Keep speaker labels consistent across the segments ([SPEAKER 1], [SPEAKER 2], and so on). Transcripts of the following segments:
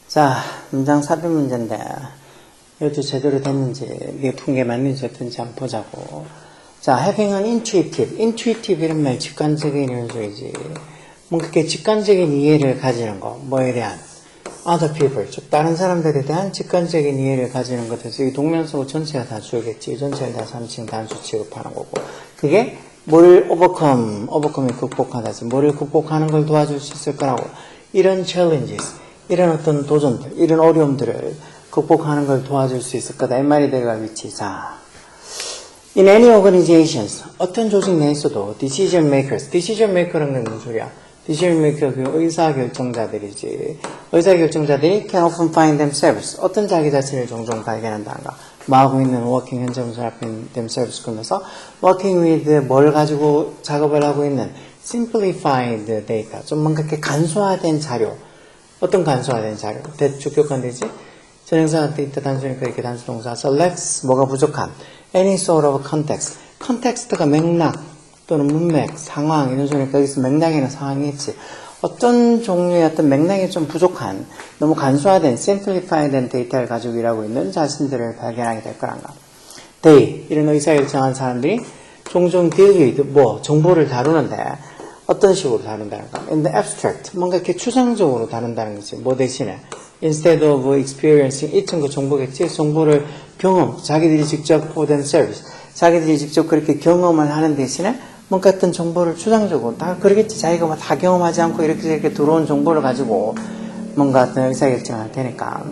[SPEAKER 1] 자, 문장 삽입 문제인데 이것도 제대로 됐는지 이게 푼 게 맞는지 어떤지 한번 보자고. 자, having an intuitive. intuitive 이런 말 직관적인 이런 소리지. 뭔가 이렇게 직관적인 이해를 가지는 거. 뭐에 대한? other people. 즉 다른 사람들에 대한 직관적인 이해를 가지는 것에서 이 동명사고 전체가 다 주어겠지. 이 전체를 다 3층 단수 취급하는 거고. 그게 뭐를 overcome이 극복하다 해서 뭐를 극복하는 걸 도와줄 수 있을 거라고. 이런 challenges. 이런 어떤 도전들, 이런 어려움들을 극복하는 걸 도와줄 수 있을 거다. 이 말이 들어갈 위치. 자, in any organizations, 어떤 조직 내에서도 decision maker라는 건 무슨 소리야? decision maker, 그 의사결정자들이지. 의사결정자들이 can often find themselves, 어떤 자기 자신을 종종 발견한다는가. 뭐 하고 있는 working 현재 앞에 themselves 그러면서 working with 뭘 가지고 작업을 하고 있는 simplified data, 좀 뭔가 이렇게 간소화된 자료. 어떤 간소화된 자료? 주격관되지? 전형사한테 있다 단수니까 이렇게 단수동사. So lacks 뭐가 부족한? Any sort of context. 컨텍스트가 맥락 또는 문맥, 상황 이런 소리니까 여기서 맥락이나 상황이 있지. 어떤 종류의 어떤 맥락이 좀 부족한, 너무 간소화된, simplify된 데이터를 가지고 일하고 있는 자신들을 발견하게 될 거란가. They, 이런 의사결정한 사람들이 종종 deal with, 정보를 다루는데 어떤 식으로 다룬다는가? In the abstract, 뭔가 이렇게 추상적으로 다룬다는 거지. 뭐 대신에 instead of experiencing, 이 친구 정보겠지. 정보를 자기들이 직접 for themselves, 자기들이 직접 그렇게 경험을 하는 대신에 뭔가 어떤 정보를 추상적으로 다 그러겠지. 자기가 뭐 다 경험하지 않고 이렇게 들어온 정보를 가지고 뭔가 어떤 의사결정을 할 테니까.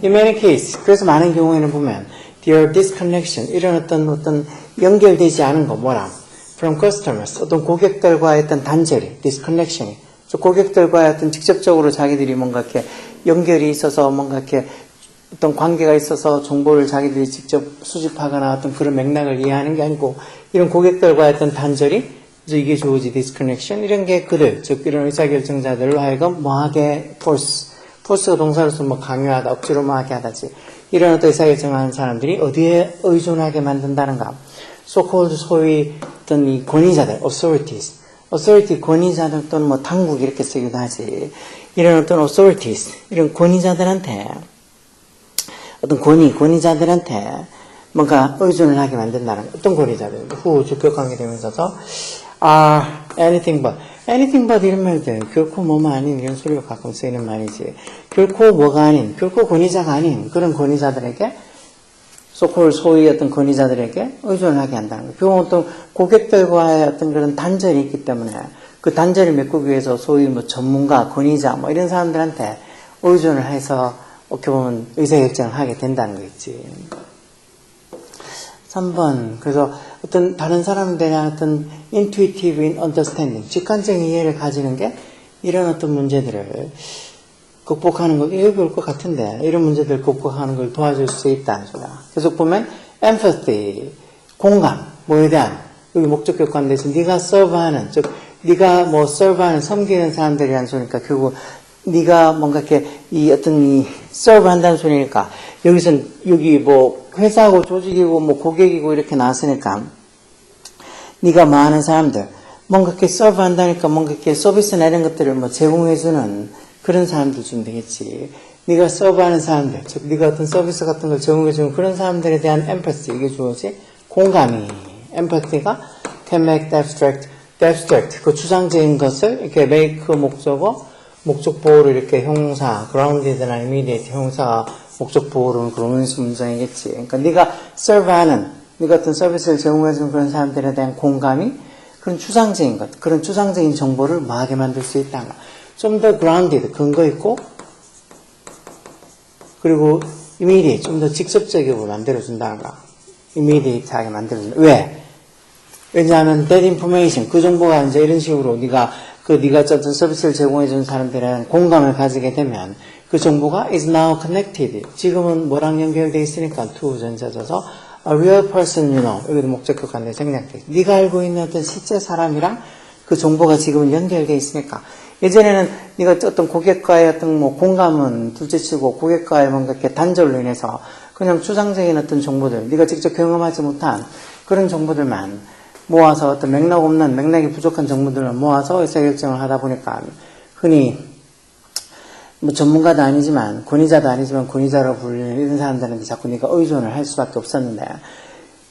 [SPEAKER 1] In many cases, 그래서 많은 경우에는 보면 their disconnection, 이런 어떤 연결되지 않은 거 뭐라? From customers, 어떤 고객들과의 어떤 단절이, disconnection이. 고객들과의 어떤 직접적으로 자기들이 뭔가 이렇게 연결이 있어서 뭔가 이렇게 어떤 관계가 있어서 정보를 자기들이 직접 수집하거나 어떤 그런 맥락을 이해하는 게 아니고 이런 고객들과의 어떤 단절이, 그래서 이게 주어지 disconnection, 이런 게 그들, 즉 이런 의사결정자들로 하여금 뭐하게 force가 동사로서 뭐 강요하다, 억지로 뭐하게 하다지. 이런 어떤 의사결정하는 사람들이 어디에 의존하게 만든다는가. so-called 소위 어떤 이 권위자들, authority 권위자들 또는 뭐 당국 이렇게 쓰기도 하지. 이런 어떤 authorities, 이런 권위자들한테 어떤 권위자들한테 뭔가 의존을 하게 만든다는 어떤 권위자들, 후 주격관계 되면서 anything but 이런 말들 결코 뭐만 아닌 이런 소리가 가끔 쓰이는 말이지. 결코 뭐가 아닌, 결코 권위자가 아닌 그런 권위자들에게 소위 어떤 권위자들에게 의존을 하게 한다는 거예요. 결국 어떤 고객들과의 어떤 그런 단절이 있기 때문에 그 단절을 메꾸기 위해서 소위 뭐 전문가, 권위자 뭐 이런 사람들한테 의존을 해서 어떻게 보면 의사결정을 하게 된다는 거 있지. 3번. 그래서 어떤 다른 사람들에 대한 어떤 intuitive understanding, 직관적인 이해를 가지는 게 이런 어떤 문제들을 극복하는 거, 여기 올 것 같은데, 이런 문제들 극복하는 걸 도와줄 수 있다는 소리야. 계속 보면, empathy, 공감, 뭐에 대한, 여기 목적격 관계에서 네가 서브하는, 즉, 네가 뭐 서브하는, 섬기는 사람들이라는 소리니까, 결국, 네가 뭔가 이렇게, 서브한다는 소리니까, 여기 뭐, 회사하고 조직이고, 뭐, 고객이고, 이렇게 나왔으니까, 네가 뭐 하는 사람들, 뭔가 이렇게 서브한다니까, 뭔가 이렇게 서비스나 이런 것들을 뭐 제공해주는, 그런 사람들 좀 되겠지. 네가 서브하는 사람들, 즉 네가 어떤 서비스 같은 걸 제공해주는 그런 사람들에 대한 empathy, 이게 주어지 공감이. empathy가 can make the abstract, 그 추상적인 것을 이렇게 make 목적 보호를 이렇게 형용사, grounded나 immediate 형용사가 목적 보호로는 그런 문장이겠지. 그러니까 네가 serve하는, 네가 어떤 서비스를 제공해주는 그런 사람들에 대한 공감이 그런 추상적인 것, 그런 추상적인 정보를 뭐하게 만들 수 있다는 거. 좀 더 grounded, 근거 있고, 그리고 immediate, 좀 더 직접적으로 만들어준다는 거. immediate하게 만들어준다. 왜? 왜냐하면 that information, 그 정보가 이제 이런 식으로 네가 어떤 서비스를 제공해주는 사람들은 공감을 가지게 되면 그 정보가 is now connected. 지금은 뭐랑 연결되어 있으니까 to 전자져서 a real person you know. 여기도 목적격 관계 생략돼. 네가 알고 있는 어떤 실제 사람이랑 그 정보가 지금은 연결되어 있으니까. 예전에는 네가 어떤 고객과의 어떤 뭐 공감은 둘째치고 고객과의 뭔가 이렇게 단절로 인해서 그냥 추상적인 어떤 정보들, 네가 직접 경험하지 못한 그런 정보들만 모아서 어떤 맥락 없는, 맥락이 부족한 정보들을 모아서 의사결정을 하다 보니까 흔히 뭐 전문가도 아니지만 권위자도 아니지만 권위자로 불리는 이런 사람들한테 자꾸 네가 의존을 할 수밖에 없었는데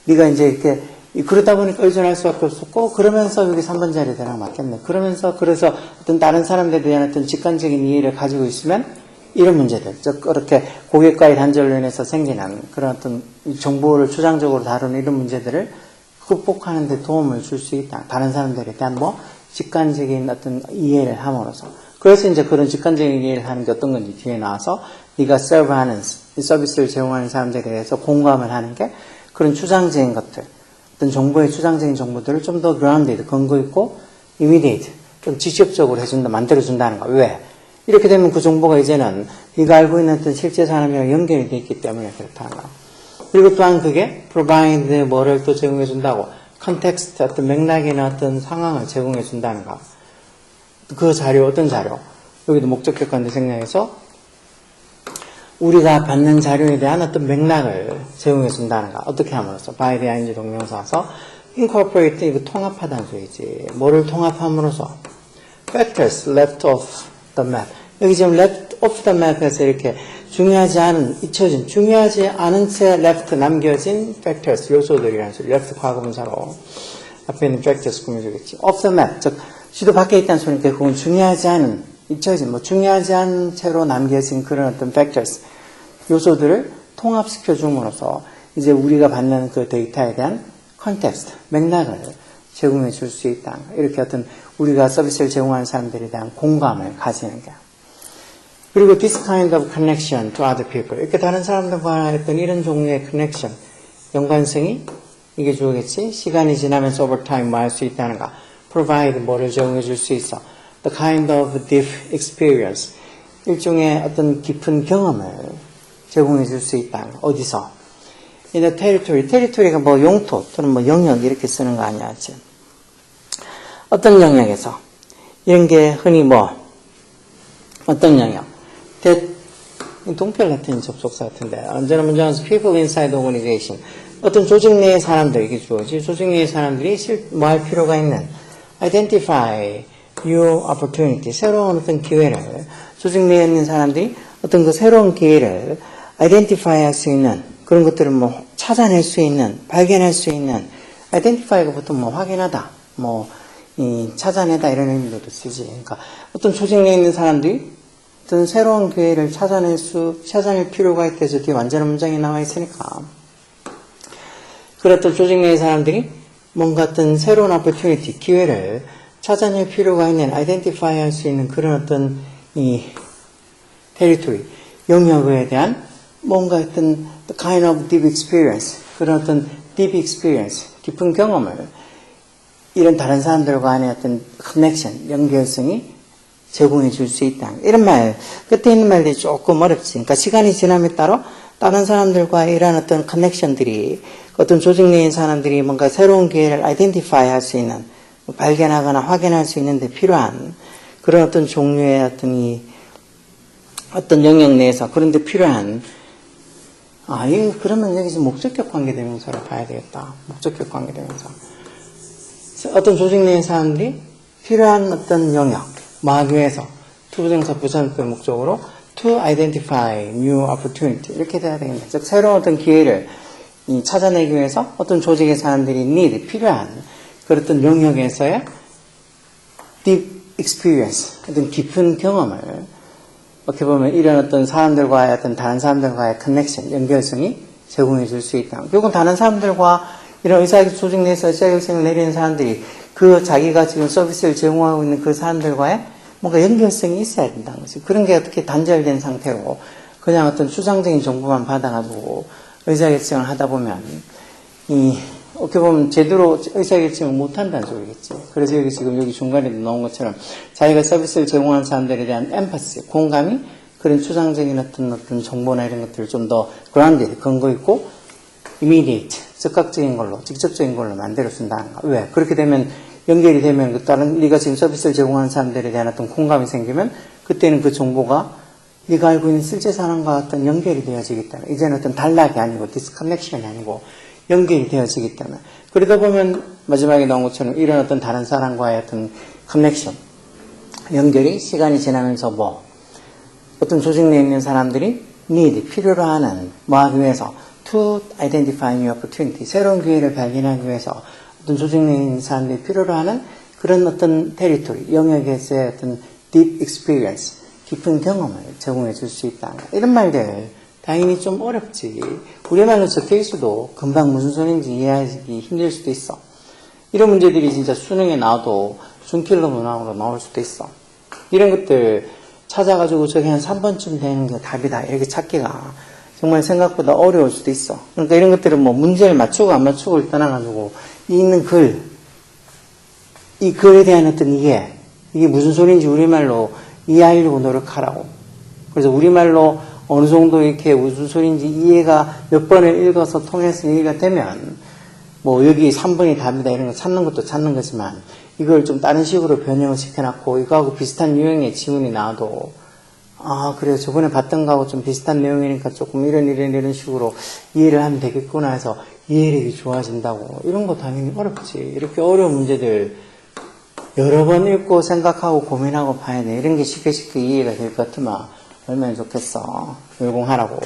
[SPEAKER 1] 네가 이제 이렇게 그러다 보니까 의존할 수밖에 없었고 그러면서 여기 3번 자리에 대랑 맞겠네. 그러면서 그래서 어떤 다른 사람들에 대한 어떤 직관적인 이해를 가지고 있으면 이런 문제들, 즉 그렇게 고객과의 단절로 인해서 생기는 그런 어떤 정보를 추상적으로 다루는 이런 문제들을 극복하는 데 도움을 줄 수 있다. 다른 사람들에 대한 뭐 직관적인 어떤 이해를 함으로써. 그래서 이제 그런 직관적인 이해를 하는 게 어떤 건지 뒤에 나와서 네가 서브하는 서비스를 제공하는 사람들에 대해서 공감을 하는 게 그런 추상적인 것들, 어떤 정보의 추상적인 정보들을 좀 더 grounded, 근거 있고 immediate, 좀 직접적으로 해준다, 만들어준다는 거. 왜? 이렇게 되면 그 정보가 이제는 네가 알고 있는 어떤 실제 사람이랑 연결이 되어 있기 때문에 그렇다는 거. 그리고 또한 그게 provide 뭐를 또 제공해 준다고 context, 어떤 맥락이나 어떤 상황을 제공해 준다는 거. 그 자료, 어떤 자료? 여기도 목적격관대 생략해서 우리가 받는 자료에 대한 어떤 맥락을 제공해 준다는 거. 어떻게 함으로써? by the ing 동명사서 incorporate, 이거 통합하다는 소리지. 뭐를 통합함으로써? factors left off the map. 여기 지금 left off the map에서 이렇게 중요하지 않은, 잊혀진, 중요하지 않은 채 left, 남겨진 factors, 요소들이라는 소리. left 과거분사로. 앞에 있는 factors 꾸며주겠지. off the map, 즉 지도 밖에 있다는 소리니까 그건 중요하지 않은, 잊혀진, 뭐 중요하지 않은 채로 남겨진 그런 어떤 factors, 요소들을 통합시켜 줌으로써 이제 우리가 받는 그 데이터에 대한 context, 맥락을 제공해 줄 수 있다. 이렇게 어떤 우리가 서비스를 제공하는 사람들에 대한 공감을 가지는 게. 그리고 this kind of connection to other people. 이렇게 다른 사람들과 어떤 이런 종류의 connection, 연관성이 이게 주어겠지. 시간이 지나면서 over time 뭐 할 수 있다는 거. provide 뭐를 제공해 줄 수 있어. the kind of deep experience. 일종의 어떤 깊은 경험을 제공해 줄 수 있다. 어디서? in the territory. territory가 뭐 용토 또는 뭐 영역 이렇게 쓰는 거 아니야. 지금. 어떤 영역에서. 이런 게 흔히 뭐 어떤 영역. 동별 같은 접속사 같은데 언제나 문장에서 people inside the organization. 어떤 조직 내의 사람들, 이게 주어지. 조직 내의 사람들이 뭐 할 필요가 있는 identify new opportunity, 새로운 어떤 기회를 조직 내에 있는 사람들이 어떤 그 새로운 기회를 identify 할 수 있는 그런 것들을 뭐 찾아낼 수 있는, 발견할 수 있는 identify가 보통 뭐 확인하다, 뭐 찾아내다 이런 의미로도 쓰지. 그러니까 어떤 조직 내에 있는 사람들이 어떤 새로운 기회를 찾아낼 필요가 있다 해서 뒤에 완전한 문장이 나와 있으니까. 그렇던 조직 내의 사람들이 뭔가 어떤 새로운 opportunity, 기회를 찾아낼 필요가 있는, identify 할 수 있는 그런 어떤 이 territory, 영역에 대한 뭔가 어떤 the kind of deep experience, 그런 어떤 deep experience, 깊은 경험을 이런 다른 사람들과의 어떤 connection, 연결성이 제공해 줄 수 있다. 이런 말, 끝에 있는 말들이 조금 어렵지. 그러니까 시간이 지남에 따라 다른 사람들과 이런 어떤 커넥션들이 어떤 조직 내인 사람들이 뭔가 새로운 기회를 아이덴티파이 할 수 있는, 발견하거나 확인할 수 있는 데 필요한 그런 어떤 종류의 어떤 영역 내에서 그런 데 필요한 이거 그러면 여기서 목적격 관계대명사를 봐야 되겠다. 목적격 관계대명사. 어떤 조직 내인 사람들이 필요한 어떤 영역, 뭐 하기 위해서 투부정사 부사절 목적으로 to identify new opportunity 이렇게 돼야 되겠네. 즉 새로운 어떤 기회를 찾아내기 위해서 어떤 조직의 사람들이 need, 필요한 그런 어떤 영역에서의 deep experience, 어떤 깊은 경험을 어떻게 보면 이런 어떤 사람들과의 어떤 다른 사람들과의 connection, 연결성이 제공해 줄 수 있다. 결국은 다른 사람들과 이런 의사결정 조직 내에서 의사결정을 내리는 사람들이 그 자기가 지금 서비스를 제공하고 있는 그 사람들과의 뭔가 연결성이 있어야 된다는 거지. 그런 게 어떻게 단절된 상태로 그냥 어떤 추상적인 정보만 받아가지고 의사결정을 하다 보면 어떻게 보면 제대로 의사결정을 못한다는 소리겠지. 그래서 여기 지금 여기 중간에도 나온 것처럼 자기가 서비스를 제공하는 사람들에 대한 엠파시, 공감이 그런 추상적인 어떤 정보나 이런 것들을 좀 더 grounded, 근거 있고 immediate, 즉각적인 걸로, 직접적인 걸로 만들어준다는 거. 왜? 그렇게 되면 연결이 되면 다른 네가 지금 서비스를 제공하는 사람들에 대한 어떤 공감이 생기면 그때는 그 정보가 네가 알고 있는 실제 사람과 어떤 연결이 되어지기 때문에 이제는 어떤 단락이 아니고 디스커넥션이 아니고 연결이 되어지기 때문에 그러다 보면 마지막에 나온 것처럼 이런 어떤 다른 사람과의 어떤 커넥션 연결이 시간이 지나면서 뭐 어떤 조직 내에 있는 사람들이 need 필요로 하는 뭐 하기 위해서 to identify new opportunity 새로운 기회를 발견하기 위해서 어떤 조직 내에 있는 사람들이 필요로 하는 그런 어떤 테리토리 영역에서의 어떤 deep experience 깊은 경험을 제공해 줄 수 있다. 이런 말들 당연히 좀 어렵지. 우리말로 적혀 있어도 금방 무슨 소리인지 이해하기 힘들 수도 있어. 이런 문제들이 진짜 수능에 나와도 준킬러 문항으로 나올 수도 있어. 이런 것들 찾아가지고 저기 한 3번쯤 되는 게 답이다. 이렇게 찾기가 정말 생각보다 어려울 수도 있어. 그러니까 이런 것들은 뭐 문제를 맞추고 안 맞추고를 떠나가지고 이 있는 글, 이 글에 대한 어떤 이해, 이게 무슨 소리인지 우리말로 이해하려고 노력하라고. 그래서 우리말로 어느 정도 이렇게 무슨 소리인지 이해가 몇 번을 읽어서 통해서 이해가 되면 뭐 여기 3번이 답이다 이런 거 찾는 것도 찾는 거지만 이걸 좀 다른 식으로 변형을 시켜놨고 이거하고 비슷한 유형의 지문이 나와도 아 그래 저번에 봤던 거하고 좀 비슷한 내용이니까 조금 이런 식으로 이해를 하면 되겠구나 해서 이해력이 좋아진다고 이런 거 당연히 어렵지. 이렇게 어려운 문제들 여러 번 읽고 생각하고 고민하고 봐야 돼. 이런 게 쉽게 이해가 될 것 같으면 얼마나 좋겠어. 열공하라고.